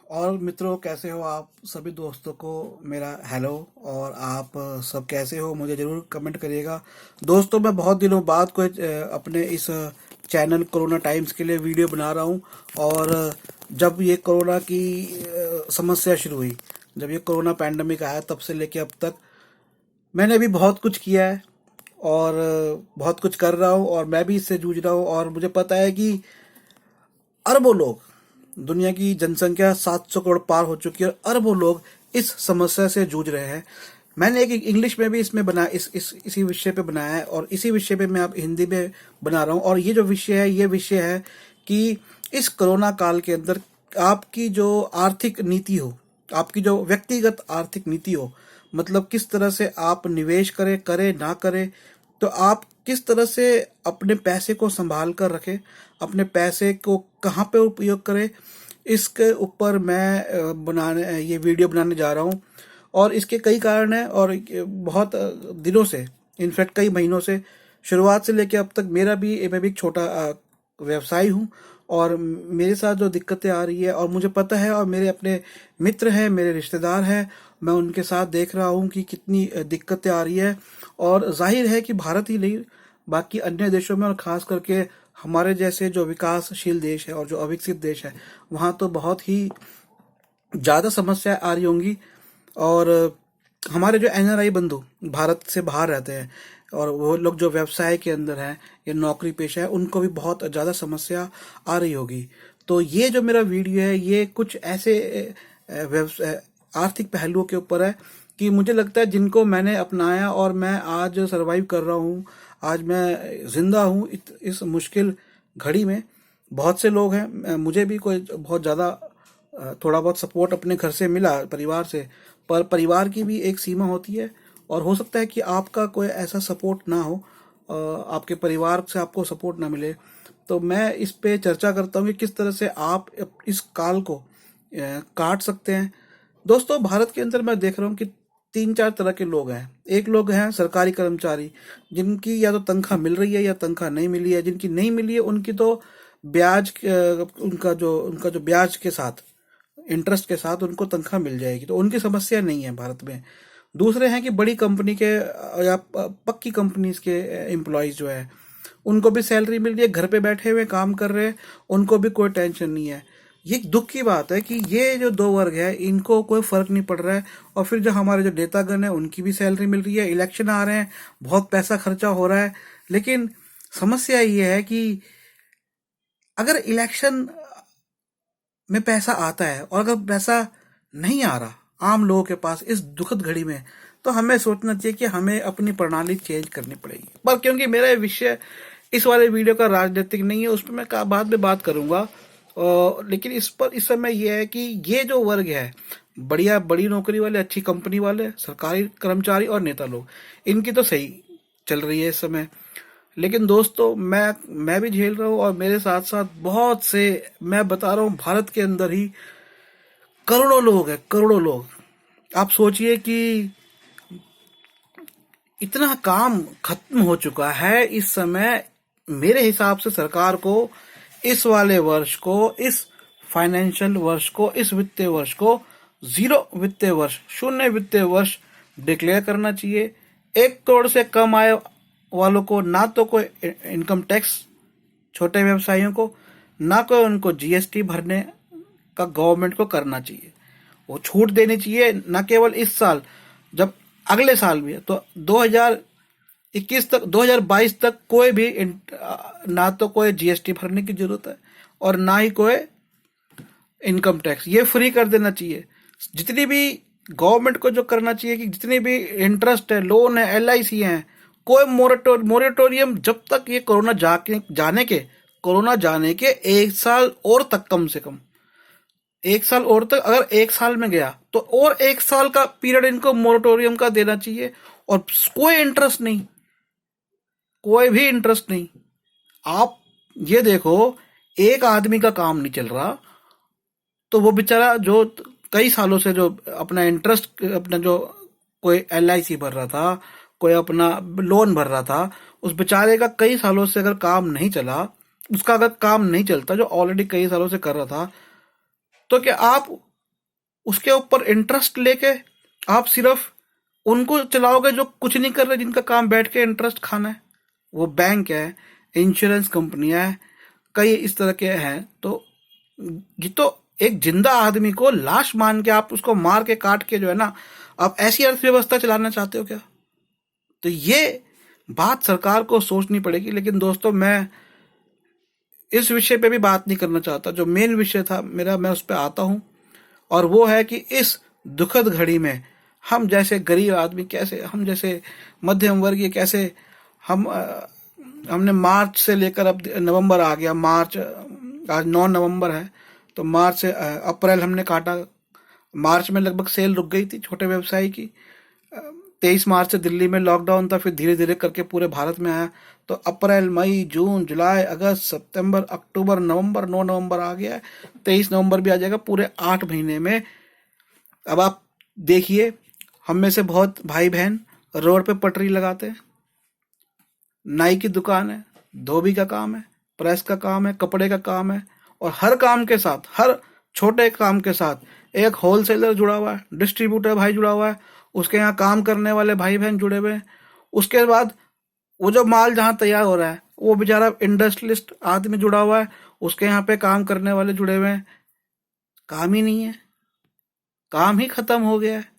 और मित्रों, कैसे हो आप सभी? दोस्तों को मेरा हेलो। और आप सब कैसे हो, मुझे ज़रूर कमेंट करिएगा। दोस्तों, मैं बहुत दिनों बाद कोई अपने इस चैनल कोरोना टाइम्स के लिए वीडियो बना रहा हूँ। और जब ये कोरोना की समस्या शुरू हुई, जब ये कोरोना पैंडमिक आया, तब से लेके अब तक मैंने भी बहुत कुछ किया है और बहुत कुछ कर रहा हूँ, और मैं भी इससे जूझ रहा हूँ। और मुझे पता है कि अरबों लोग, दुनिया की जनसंख्या 700 करोड़ पार हो चुकी है और अरबों लोग इस समस्या से जूझ रहे हैं। मैंने एक इंग्लिश में भी इसमें बना इसी विषय पे बनाया है, और इसी विषय पे मैं अब हिंदी में बना रहा हूँ। और ये जो विषय है, ये विषय है कि इस कोरोना काल के अंदर आपकी जो आर्थिक नीति हो, आपकी जो व्यक्तिगत आर्थिक नीति हो, मतलब किस तरह से आप निवेश करें करें ना करें, तो आप किस तरह से अपने पैसे को संभाल कर रखें, अपने पैसे को कहाँ पे उपयोग करें, इसके ऊपर मैं बनाने ये वीडियो बनाने जा रहा हूँ। और इसके कई कारण हैं, और बहुत दिनों से, इनफैक्ट कई महीनों से, शुरुआत से लेकर अब तक मैं भी एक छोटा व्यवसायी हूँ। और मेरे साथ जो दिक्कतें आ रही है, और मुझे पता है, और मेरे अपने मित्र हैं, मेरे रिश्तेदार हैं, मैं उनके साथ देख रहा हूँ कि कितनी दिक्कतें आ रही है। और जाहिर है कि भारत ही नहीं, बाकी अन्य देशों में, और खास करके हमारे जैसे जो विकासशील देश है और जो अविकसित देश है, वहाँ तो बहुत ही ज़्यादा समस्या आ रही होंगी। और हमारे जो एनआरआई बंधु भारत से बाहर रहते हैं, और वो लोग जो व्यवसाय के अंदर हैं या नौकरी पेशा है, उनको भी बहुत ज़्यादा समस्या आ रही होगी। तो ये जो मेरा वीडियो है, ये कुछ ऐसे व्यवसाय आर्थिक पहलुओं के ऊपर है कि मुझे लगता है जिनको मैंने अपनाया और मैं आज सरवाइव कर रहा हूँ, आज मैं जिंदा हूँ इस मुश्किल घड़ी में। बहुत से लोग हैं, मुझे भी कोई बहुत ज़्यादा थोड़ा बहुत सपोर्ट अपने घर से मिला, परिवार से, पर परिवार की भी एक सीमा होती है। और हो सकता है कि आपका कोई ऐसा सपोर्ट ना हो, आपके परिवार से आपको सपोर्ट ना मिले। तो मैं इस पे चर्चा करता हूँ कि किस तरह से आप इस काल को काट सकते हैं। दोस्तों, भारत के अंदर मैं देख रहा हूँ कि तीन चार तरह के लोग हैं। एक लोग हैं सरकारी कर्मचारी, जिनकी या तो तनख्वाह मिल रही है या तनख्वाह नहीं मिली है। जिनकी नहीं मिली है, उनकी तो ब्याज उनका जो ब्याज के साथ, इंटरेस्ट के साथ उनको तनख्वाह मिल जाएगी, तो उनकी समस्या नहीं है भारत में। दूसरे हैं कि बड़ी कंपनी के या पक्की कंपनीज के एम्प्लॉयज जो है, उनको भी सैलरी मिल रही है, घर पे बैठे हुए काम कर रहे हैं, उनको भी कोई टेंशन नहीं है। ये दुख की बात है कि ये जो दो वर्ग है, इनको कोई फर्क नहीं पड़ रहा है। और फिर जो हमारे जो नेतागण है, उनकी भी सैलरी मिल रही है, इलेक्शन आ रहे हैं, बहुत पैसा खर्चा हो रहा है। लेकिन समस्या ये है कि अगर इलेक्शन में पैसा आता है, और अगर पैसा नहीं आ रहा आम लोगों के पास इस दुखद घड़ी में, तो हमें सोचना चाहिए कि हमें अपनी प्रणाली चेंज करनी पड़ेगी। पर क्योंकि मेरा ये विषय इस वाले वीडियो का राजनीतिक नहीं है, उस पर मैं बाद में बात करूंगा। लेकिन इस पर इस समय यह है कि ये जो वर्ग है, बढ़िया बड़ी नौकरी वाले, अच्छी कंपनी वाले, सरकारी कर्मचारी और नेता लोग, इनकी तो सही चल रही है इस समय। लेकिन दोस्तों, मैं भी झेल रहा हूँ, और मेरे साथ साथ बहुत से, मैं बता रहा हूँ, भारत के अंदर ही करोड़ों लोग हैं, करोड़ों लोग। आप सोचिए कि इतना काम खत्म हो चुका है इस समय। मेरे हिसाब से सरकार को इस वाले वर्ष को, इस फाइनेंशियल वर्ष को, इस वित्तीय वर्ष को जीरो वित्तीय वर्ष, शून्य वित्तीय वर्ष डिक्लेयर करना चाहिए। 1 करोड़ से कम आय वालों को ना तो कोई इनकम टैक्स, छोटे व्यवसायियों को ना कोई उनको जीएसटी भरने का गवर्नमेंट को करना चाहिए। वो छूट देनी चाहिए, न केवल इस साल, जब अगले साल भी है, तो 2021 तक, 2022 तक कोई भी ना तो कोई जीएसटी भरने की जरूरत है, और ना ही कोई इनकम टैक्स। ये फ्री कर देना चाहिए। जितनी भी गवर्नमेंट को जो करना चाहिए कि जितनी भी इंटरेस्ट है, लोन है, एलआईसी है, कोई मोरेटोरियम, जब तक ये कोरोना जाने के 1 साल और तक, कम से कम 1 साल और तक, अगर 1 साल में गया तो और 1 साल का पीरियड इनको मोरेटोरियम का देना चाहिए। और कोई इंटरेस्ट नहीं, कोई भी इंटरेस्ट नहीं। आप ये देखो, एक आदमी का काम नहीं चल रहा, तो वो बेचारा जो कई सालों से जो अपना इंटरेस्ट, अपना जो कोई एलआईसी भर रहा था, कोई अपना लोन भर रहा था, उस बेचारे का कई सालों से अगर काम नहीं चला, उसका अगर काम नहीं चलता, जो ऑलरेडी कई सालों से कर रहा था, तो क्या आप उसके ऊपर इंटरेस्ट लेके आप सिर्फ उनको चलाओगे जो कुछ नहीं कर रहे, जिनका काम बैठ के इंटरेस्ट खाना है? वो बैंक है, इंश्योरेंस कंपनियां है, कई इस तरह के हैं। तो ये तो एक जिंदा आदमी को लाश मान के आप उसको मार के काट के जो है ना, आप ऐसी अर्थव्यवस्था चलाना चाहते हो क्या? तो ये बात सरकार को सोचनी पड़ेगी। लेकिन दोस्तों, मैं इस विषय पे भी बात नहीं करना चाहता। जो मेन विषय था मेरा, मैं उस पर आता हूं, और वो है कि इस दुखद घड़ी में हम जैसे गरीब आदमी कैसे, हम जैसे मध्यम वर्गीय कैसे, हमने मार्च से लेकर अब नवंबर आ गया, मार्च आज 9 नवंबर है, तो मार्च से अप्रैल हमने काटा। मार्च में लगभग सेल रुक गई थी छोटे व्यवसायी की। 23 मार्च से दिल्ली में लॉकडाउन था, फिर धीरे धीरे करके पूरे भारत में आया। तो अप्रैल, मई, जून, जुलाई, अगस्त, सितंबर, अक्टूबर, नवंबर, 9 नवंबर आ गया है, 23 नवंबर भी आ जाएगा। पूरे 8 महीने में अब आप देखिए, हम में से बहुत भाई बहन रोड पे पटरी लगाते हैं, नाई की दुकान है, धोबी का काम है, प्रेस का काम है, कपड़े का काम है, और हर काम के साथ, हर छोटे काम के साथ एक होलसेलर जुड़ा हुआ है, डिस्ट्रीब्यूटर भाई जुड़ा हुआ है, उसके यहाँ काम करने वाले भाई बहन जुड़े हुए हैं। उसके बाद वो जो माल जहाँ तैयार हो रहा है, वो बेचारा इंडस्ट्रियलिस्ट आदमी जुड़ा हुआ है, उसके यहाँ पे काम करने वाले जुड़े हुए हैं। काम ही नहीं है, काम ही खत्म हो गया है।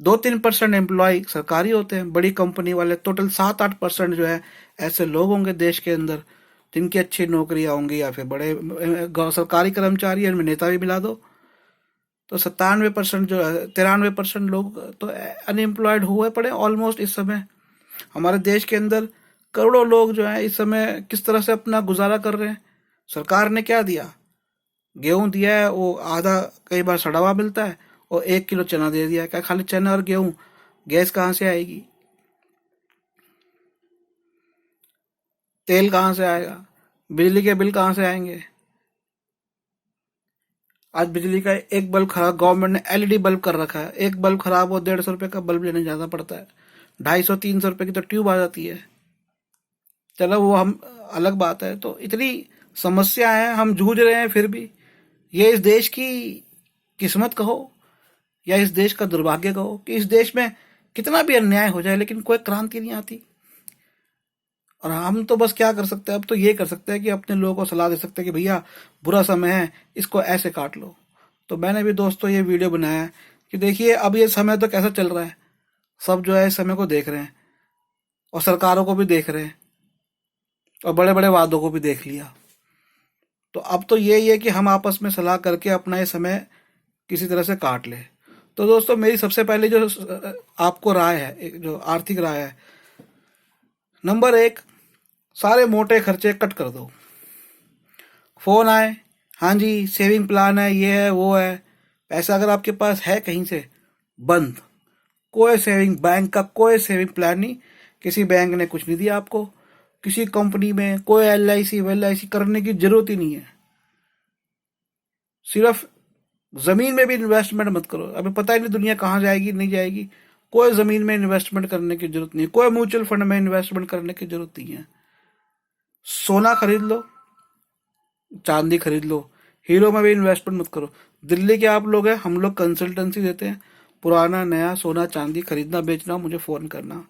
2-3% एम्प्लॉय सरकारी होते हैं, बड़ी कंपनी वाले टोटल 7-8% जो है ऐसे लोग होंगे देश के अंदर जिनकी अच्छी नौकरियां होंगी, या फिर बड़े सरकारी कर्मचारी, इनमें नेता भी मिला दो तो 97% जो है, 93% लोग तो अनएम्प्लॉयड हुए पड़े ऑलमोस्ट इस समय। हमारे देश के अंदर करोड़ों लोग जो है इस समय किस तरह से अपना गुजारा कर रहे हैं। सरकार ने क्या दिया? गेहूं दिया है, वो आधा कई बार सड़ा हुआ मिलता है, और 1 किलो चना दे दिया है। क्या खाली चना और गेहूं? गैस कहाँ से आएगी? तेल कहाँ से आएगा? बिजली के बिल कहाँ से आएंगे? आज बिजली का एक बल्ब खराब, गवर्नमेंट ने एलईडी बल्ब कर रखा है, एक बल्ब खराब हो 150 रुपए का बल्ब लेने जाना पड़ता है। 250-300 रुपए की तो ट्यूब आ जाती है। चलो वो हम अलग बात है। तो इतनी समस्या है, हम जूझ रहे हैं, फिर भी ये इस देश की किस्मत कहो या इस देश का दुर्भाग्य कहो कि इस देश में कितना भी अन्याय हो जाए लेकिन कोई क्रांति नहीं आती। और हम तो बस क्या कर सकते हैं, अब तो ये कर सकते हैं कि अपने लोगों को सलाह दे सकते हैं कि भैया बुरा समय है, इसको ऐसे काट लो। तो मैंने भी दोस्तों ये वीडियो बनाया है कि देखिए अब ये समय तो कैसा चल रहा है, सब जो है इस समय को देख रहे हैं, और सरकारों को भी देख रहे हैं, और बड़े बड़े वादों को भी देख लिया। तो अब तो यही है कि हम आपस में सलाह करके अपना ये समय किसी तरह से काट ले। तो दोस्तों, मेरी सबसे पहले जो आपको राय है, एक जो आर्थिक राय है, नंबर 1, सारे मोटे खर्चे कट कर दो। फोन आए, हाँ जी सेविंग प्लान है, ये है वो है, पैसा अगर आपके पास है कहीं से, बंद। कोई सेविंग, बैंक का कोई सेविंग प्लान नहीं, किसी बैंक ने कुछ नहीं दिया आपको, किसी कंपनी में कोई LIC करने की जरूरत ही नहीं है। सिर्फ जमीन में भी इन्वेस्टमेंट मत करो, अभी पता ही नहीं दुनिया कहाँ जाएगी नहीं जाएगी। कोई जमीन में इन्वेस्टमेंट करने की जरूरत नहीं है, कोई म्यूचुअल फंड में इन्वेस्टमेंट करने की जरूरत नहीं है। सोना खरीद लो, चांदी खरीद लो, हीरो में भी इन्वेस्टमेंट मत करो। दिल्ली के आप लोग हैं, हम लोग कंसल्टेंसी देते हैं, पुराना नया सोना चांदी खरीदना बेचना मुझे फोन करना,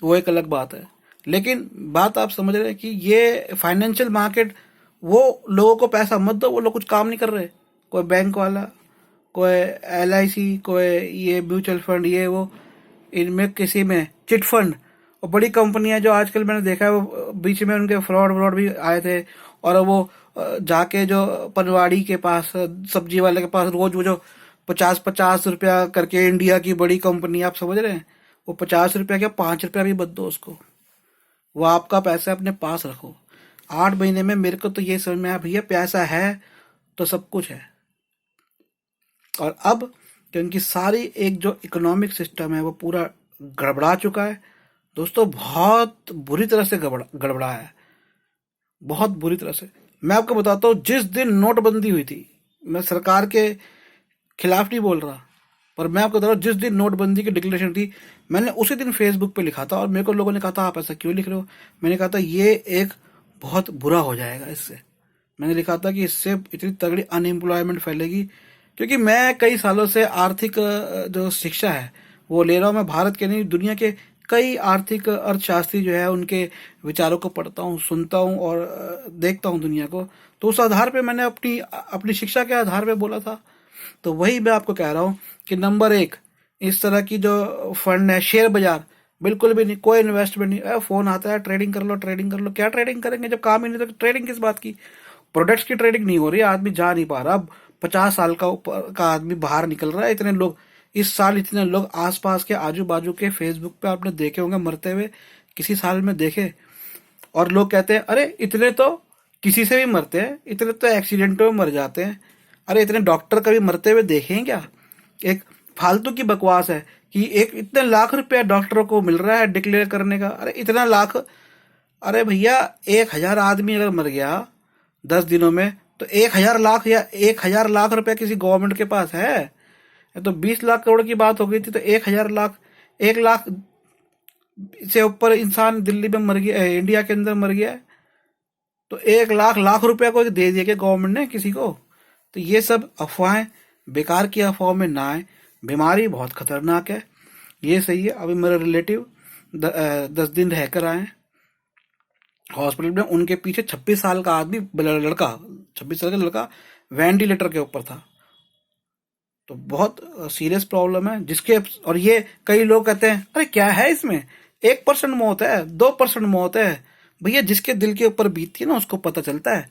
वो एक अलग बात है। लेकिन बात आप समझ रहे हैं कि ये फाइनेंशियल मार्केट, वो लोगों को पैसा मत दो, वो लोग कुछ काम नहीं कर रहे। कोई बैंक वाला, कोई LIC, कोई ये म्यूचुअल फंड, ये वो, इनमें किसी में चिट फंड, और बड़ी कंपनियां जो आजकल मैंने देखा है, वो बीच में उनके फ्रॉड भी आए थे, और वो जाके जो पनवाड़ी के पास, सब्जी वाले के पास रोज वो जो 50-50 रुपया करके, इंडिया की बड़ी कंपनी, आप समझ रहे हैं, वो 50 रुपया क्या, 5 रुपया भी मत दो उसको, वो आपका पैसा अपने पास रखो। 8 महीने में मेरे को तो ये समझ में आया, भैया पैसा है तो सब कुछ है। और अब क्योंकि सारी एक जो इकोनॉमिक सिस्टम है वो पूरा गड़बड़ा चुका है दोस्तों, बहुत बुरी तरह से गड़बड़ा है, बहुत बुरी तरह से। मैं आपको बताता हूँ, जिस दिन नोटबंदी हुई थी, मैं सरकार के खिलाफ नहीं बोल रहा, पर मैं आपको बता रहा हूँ, जिस दिन नोटबंदी की डिक्लेरेशन थी, मैंने उसी दिन फेसबुक पे लिखा था, और मेरे को लोगों ने कहा था आप ऐसा क्यों लिख रहे हो। मैंने कहा था ये एक बहुत बुरा हो जाएगा इससे, मैंने लिखा था कि इससे इतनी तगड़ी अनएम्प्लॉयमेंट फैलेगी, क्योंकि मैं कई सालों से आर्थिक जो शिक्षा है वो ले रहा हूँ। मैं भारत के नहीं, दुनिया के कई आर्थिक अर्थशास्त्री जो है उनके विचारों को पढ़ता हूँ, सुनता हूँ और देखता हूँ दुनिया को। तो उस आधार पे मैंने अपनी अपनी शिक्षा के आधार पे बोला था। तो वही मैं आपको कह रहा हूँ कि नंबर एक, इस तरह की जो फंड है, शेयर बाजार बिल्कुल भी नहीं, कोई इन्वेस्टमेंट नहीं। फोन आता है ट्रेडिंग कर लो, ट्रेडिंग कर लो। क्या ट्रेडिंग करेंगे जब काम ही नहीं, तो ट्रेडिंग किस बात की? प्रोडक्ट्स की ट्रेडिंग नहीं हो रही, आदमी जा नहीं पा रहा। अब 50 साल का ऊपर का आदमी बाहर निकल रहा है। इतने लोग इस साल, इतने लोग आसपास के आजू बाजू के फेसबुक पे आपने देखे होंगे मरते हुए, किसी साल में देखे। और लोग कहते हैं अरे इतने तो किसी से भी मरते हैं, इतने तो एक्सीडेंटों में मर जाते हैं। अरे इतने डॉक्टर कभी मरते हुए देखे हैं क्या? एक फालतू की बकवास है कि एक इतने लाख रुपया डॉक्टरों को मिल रहा है डिक्लेयर करने का। अरे इतना लाख, अरे भैया 1,000 आदमी अगर मर गया 10 दिनों में, तो 1,000 लाख या 1,000 लाख रुपया किसी गवर्नमेंट के पास है? ये तो 20 लाख करोड़ की बात हो गई थी, तो 1,000 लाख, 1 लाख से ऊपर इंसान दिल्ली में मर गया, इंडिया के अंदर मर गया है। तो 1 लाख रुपया को दे दिया क्या गवर्नमेंट ने किसी को? तो ये सब अफवाहें, बेकार की अफवाहों में ना आए। बीमारी बहुत खतरनाक है, ये सही है। अभी मेरे रिलेटिव 10 दिन रहकर आए हॉस्पिटल में। उनके पीछे 26 साल का आदमी, लड़का, 26 साल का लड़का वेंटिलेटर के ऊपर था। तो बहुत सीरियस प्रॉब्लम है जिसके। और ये कई लोग कहते हैं अरे क्या है इसमें, 1% मौत है, 2% मौत है। भैया जिसके दिल के ऊपर बीतती है ना उसको पता चलता है।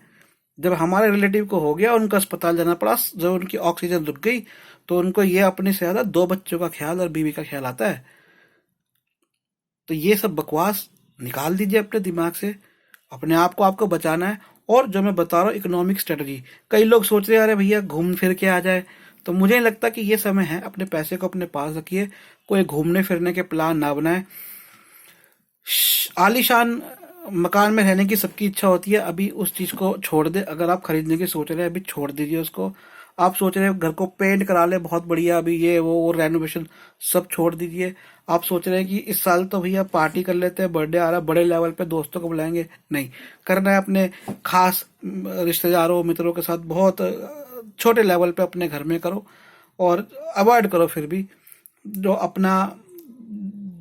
जब हमारे रिलेटिव को हो गया, उनका अस्पताल जाना पड़ा, जब उनकी ऑक्सीजन रुक गई, तो उनको ये अपने से ज्यादा 2 बच्चों का ख्याल और बीवी का ख्याल आता है। तो ये सब बकवास निकाल दीजिए अपने दिमाग से। अपने आप को आपको बचाना है। और जो मैं बता रहा हूँ इकोनॉमिक स्ट्रेटजी, कई लोग सोच रहे हैं अरे भैया घूम फिर के आ जाए। तो मुझे नहीं लगता कि ये समय है। अपने पैसे को अपने पास रखिए, कोई घूमने फिरने के प्लान ना बनाए। आलीशान मकान में रहने की सबकी इच्छा होती है, अभी उस चीज को छोड़ दे। अगर आप खरीदने की सोच रहे हैं, अभी छोड़ दीजिए उसको। आप सोच रहे हैं घर को पेंट करा ले बहुत बढ़िया, अभी ये वो रेनोवेशन सब छोड़ दीजिए। आप सोच रहे हैं कि इस साल तो भैया पार्टी कर लेते हैं, बर्थडे आ रहा है, बड़े लेवल पे दोस्तों को बुलाएंगे, नहीं करना है। अपने खास रिश्तेदारों मित्रों के साथ बहुत छोटे लेवल पे अपने घर में करो। और अवॉइड करो फिर भी जो अपना,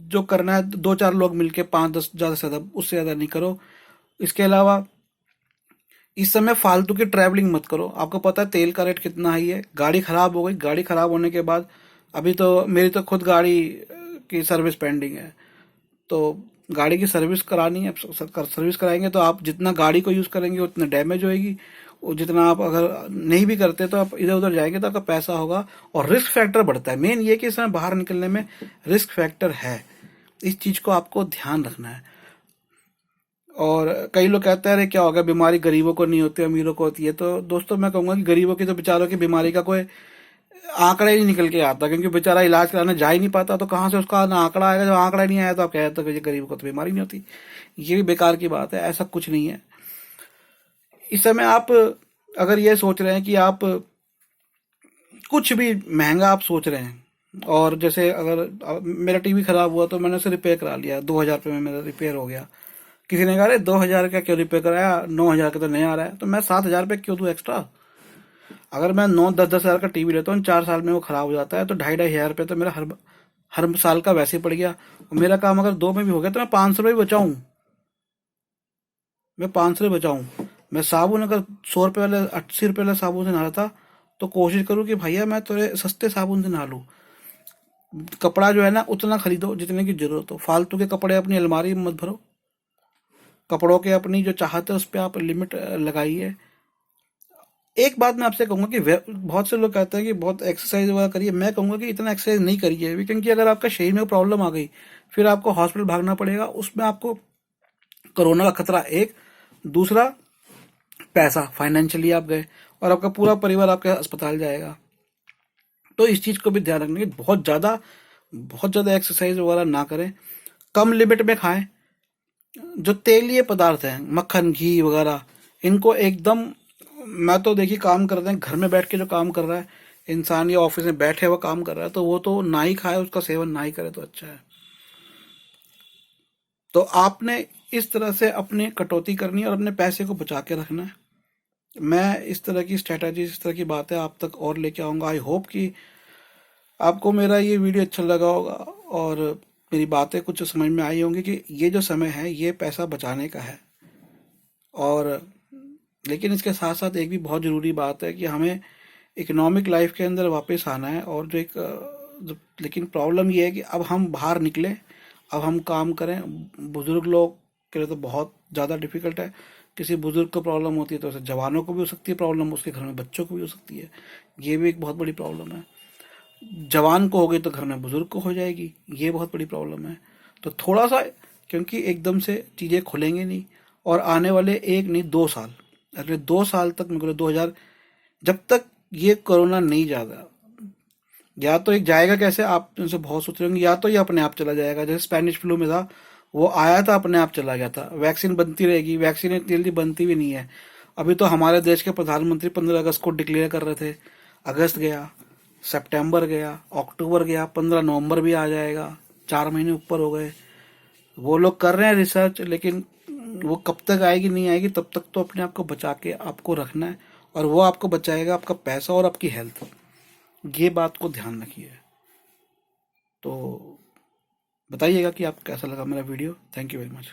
जो करना है 2-4 लोग मिलके, 5-10 ज्यादा से ज्यादा, उससे ज्यादा नहीं करो। इसके अलावा इस समय फालतू की ट्रैवलिंग मत करो। आपको पता है तेल का रेट कितना हाई है। गाड़ी खराब हो गई, गाड़ी खराब होने के बाद, अभी तो मेरी तो खुद गाड़ी की सर्विस पेंडिंग है। तो गाड़ी की सर्विस करानी है, सर्विस कराएंगे तो आप जितना गाड़ी को यूज करेंगे उतना डैमेज होएगी। और जितना आप अगर नहीं भी करते तो आप इधर उधर जाएंगे तो आपका पैसा होगा और रिस्क फैक्टर बढ़ता है। मेन ये कि इस समय बाहर निकलने में रिस्क फैक्टर है। इस चीज को आपको ध्यान रखना है। और कई लोग कहते हैं अरे क्या होगा, बीमारी गरीबों को नहीं होती अमीरों को होती है। तो दोस्तों मैं कहूंगा कि गरीबों की तो बेचारों की बीमारी का कोई आंकड़ा ही नहीं निकल के आता, क्योंकि बेचारा इलाज कराने जा ही नहीं पाता। तो कहाँ से उसका ना आंकड़ा आएगा? जब आंकड़ा नहीं आया तो आप कहते हो कि गरीब को तो बीमारी नहीं होती। ये भी बेकार की बात है, ऐसा कुछ नहीं है। इस समय आप अगर ये सोच रहे हैं कि आप कुछ भी महंगा आप सोच रहे हैं, और जैसे अगर मेरा टीवी खराब हुआ तो मैंने उसे रिपेयर करा लिया, 2,000 रुपये में मेरा रिपेयर हो गया। किसी ने कहा अरे 2,000 का क्यों रिपेयर कराया, 9,000 का तो नहीं आ रहा है। तो मैं 7,000 रुपये क्यों दूं एक्स्ट्रा? अगर मैं 9-10 10 हजार का टीवी लेता हूँ, 4 साल में वो खराब हो जाता है, तो 2,500 2,500 रुपये तो मेरा हर हर साल का वैसे ही पड़ गया। और मेरा काम अगर 2 में भी हो गया तो मैं 500 रुपये बचाऊं। मैं 500 रुपये बचाऊं। मैं साबुन अगर 100 रुपये वाले, 80 रुपये वाले साबुन से नहा रहा था, तो कोशिश करूं कि भैया मैं थोड़े सस्ते साबुन से नहा लूं। कपड़ा जो है ना उतना खरीदो जितने की जरूरत हो। फालतू के कपड़े अपनी अलमारी में मत भरो। कपड़ों के अपनी जो चाहते हैं उस पर आप लिमिट लगाइए। एक बात मैं आपसे कहूंगा कि बहुत से लोग कहते हैं कि बहुत एक्सरसाइज वगैरह करिए। मैं कहूंगा कि इतना एक्सरसाइज नहीं करिए अभी, क्योंकि अगर आपका शरीर में प्रॉब्लम आ गई फिर आपको हॉस्पिटल भागना पड़ेगा। उसमें आपको कोरोना का खतरा एक, दूसरा पैसा, फाइनेंशियली आप गए और आपका पूरा परिवार आपके अस्पताल जाएगा। तो इस चीज को भी ध्यान रखना कि बहुत ज्यादा एक्सरसाइज वगैरह ना करें, कम लिमिट में खाएं। जो तेलीय पदार्थ हैं, मक्खन घी वगैरह, इनको एकदम, मैं तो देखिए काम करते हैं घर में बैठ के, जो काम कर रहा है इंसान या ऑफिस में बैठे हुआ काम कर रहा है, तो वो तो ना ही खाए, उसका सेवन ना ही करे तो अच्छा है। तो आपने इस तरह से अपनी कटौती करनी है और अपने पैसे को बचा के रखना है। मैं इस तरह की स्ट्रेटजी, इस तरह की बातें आप तक और लेके आऊँगा। आई होप कि आपको मेरा ये वीडियो अच्छा लगा होगा और मेरी बातें कुछ समझ में आई होंगी कि ये जो समय है ये पैसा बचाने का है। और लेकिन इसके साथ साथ एक भी बहुत ज़रूरी बात है कि हमें इकोनॉमिक लाइफ के अंदर वापस आना है। और लेकिन प्रॉब्लम ये है कि अब हम बाहर निकले, अब हम काम करें। बुजुर्ग लोग के लिए तो बहुत ज़्यादा डिफिकल्ट है। किसी बुजुर्ग को प्रॉब्लम होती है तो उसे जवानों को भी हो सकती है प्रॉब्लम, उसके घर में बच्चों को भी हो सकती है। ये भी एक बहुत बड़ी प्रॉब्लम है। जवान को हो गई तो घर में बुजुर्ग को हो जाएगी, ये बहुत बड़ी प्रॉब्लम है। तो थोड़ा सा, क्योंकि एकदम से चीज़ें खुलेंगे नहीं, और आने वाले एक नहीं 2 साल, अगले 2 साल तक, मतलब 2000, जब तक ये कोरोना नहीं जाता, या तो एक जाएगा कैसे, आप उनसे बहुत सोच रहे होंगे, या तो ये अपने आप चला जाएगा जैसे स्पेनिश फ्लू में था। वो आया था, अपने आप चला गया था। वैक्सीन बनती रहेगी, वैक्सीन इतनी जल्दी बनती भी नहीं है। अभी तो हमारे देश के प्रधानमंत्री 15 अगस्त को डिक्लेयर कर रहे थे। अगस्त गया, सितंबर गया, अक्टूबर गया, 15 नवंबर भी आ जाएगा, 4 महीने ऊपर हो गए। वो लोग कर रहे हैं रिसर्च, लेकिन वो कब तक आएगी नहीं आएगी, तब तक तो अपने आप को बचा के आपको रखना है। और वो आपको बचाएगा आपका पैसा और आपकी हेल्थ। ये बात को ध्यान रखिए। तो बताइएगा कि आपको कैसा लगा मेरा video. Thank you very much.